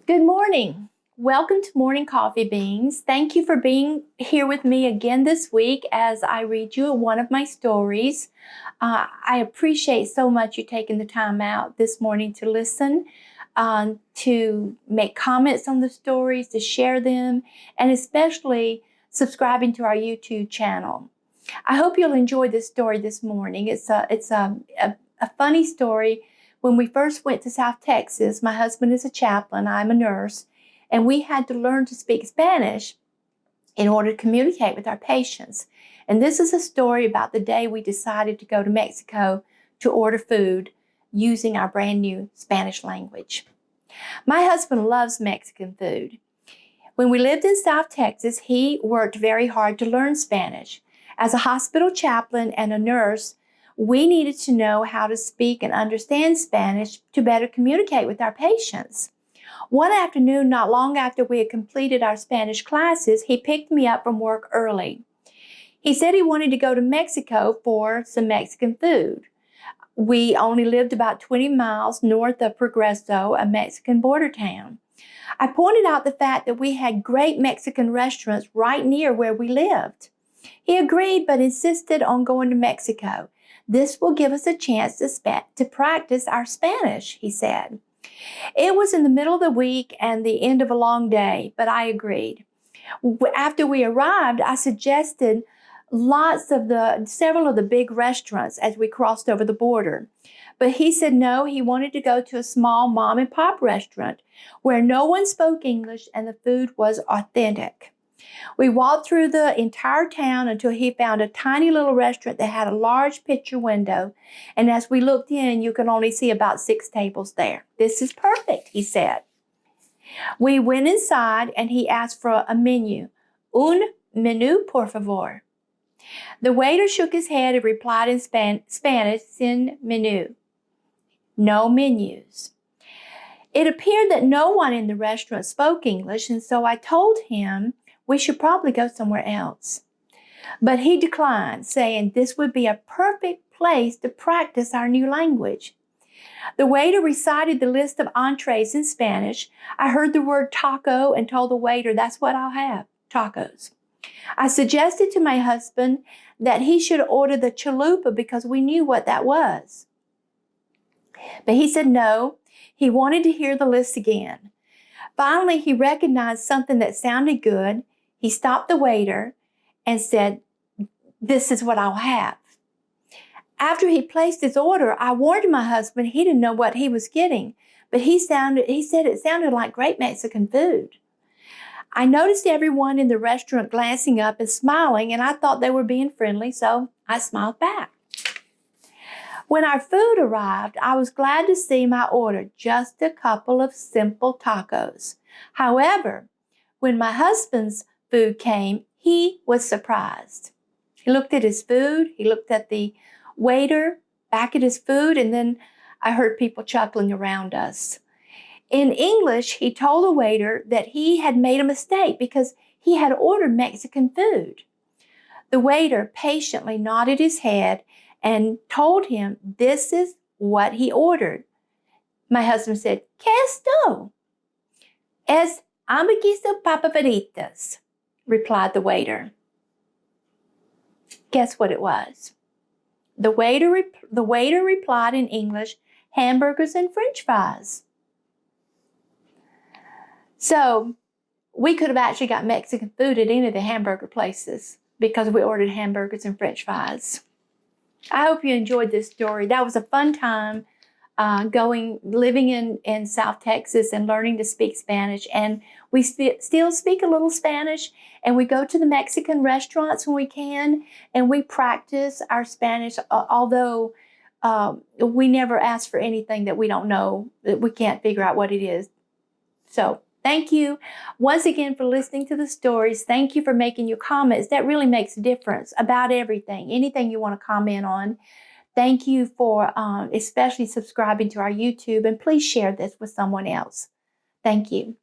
Good morning. Welcome to Morning Coffee Beans. Thank you for being here with me again this week as I read you one of my stories. I appreciate so much you taking the time out this morning to listen, to make comments on the stories, to share them, and especially subscribing to our YouTube channel. I hope you'll enjoy this story this morning. It's a funny story. When we first went to South Texas, my husband is a chaplain, I'm a nurse, and we had to learn to speak Spanish in order to communicate with our patients. And this is a story about the day we decided to go to Mexico to order food using our brand new Spanish language. My husband loves Mexican food. When we lived in South Texas, he worked very hard to learn Spanish. As a hospital chaplain and a nurse, we needed to know how to speak and understand Spanish to better communicate with our patients. One afternoon, not long after we had completed our Spanish classes, he picked me up from work early. He said he wanted to go to Mexico for some Mexican food. We only lived about 20 miles north of Progreso, a Mexican border town. I pointed out the fact that we had great Mexican restaurants right near where we lived. He agreed, but insisted on going to Mexico. This will give us a chance to practice our Spanish, he said. It was in the middle of the week and the end of a long day, but I agreed. After we arrived, I suggested several of the big restaurants as we crossed over the border. But he said no, he wanted to go to a small mom and pop restaurant where no one spoke English and the food was authentic. We walked through the entire town until he found a tiny little restaurant that had a large picture window. And as we looked in, you could only see about 6 tables there. This is perfect, he said. We went inside and he asked for a menu. Un menú, por favor. The waiter shook his head and replied in Spanish, sin menú. No menus. It appeared that no one in the restaurant spoke English, and so I told him we should probably go somewhere else. But he declined, saying this would be a perfect place to practice our new language. The waiter recited the list of entrees in Spanish. I heard the word taco and told the waiter that's what I'll have, tacos. I suggested to my husband that he should order the chalupa because we knew what that was. But he said no, he wanted to hear the list again. Finally, he recognized something that sounded good. He stopped the waiter and said, this is what I'll have. After he placed his order, I warned my husband he didn't know what he was getting, but he said it sounded like great Mexican food. I noticed everyone in the restaurant glancing up and smiling, and I thought they were being friendly, so I smiled back. When our food arrived, I was glad to see my order, just a couple of simple tacos. However, when my husband's food came, he was surprised. He looked at his food, he looked at the waiter, back at his food, and then I heard people chuckling around us. In English, he told the waiter that he had made a mistake because he had ordered Mexican food. The waiter patiently nodded his head and told him this is what he ordered. My husband said, ¿Qué esto? Es hamburguesa papa fritas, replied the waiter. Guess what it was? The waiter replied in English, hamburgers and French fries. So we could have actually got Mexican food at any of the hamburger places because we ordered hamburgers and French fries. I hope you enjoyed this story. That was a fun time living in South Texas and learning to speak Spanish. And we still speak a little Spanish, and we go to the Mexican restaurants when we can, and we practice our Spanish, although we never ask for anything that we don't know, that we can't figure out what it is. So thank you once again for listening to the stories. Thank you for making your comments. That really makes a difference about everything, anything you want to comment on. Thank you for especially subscribing to our YouTube, and please share this with someone else. Thank you.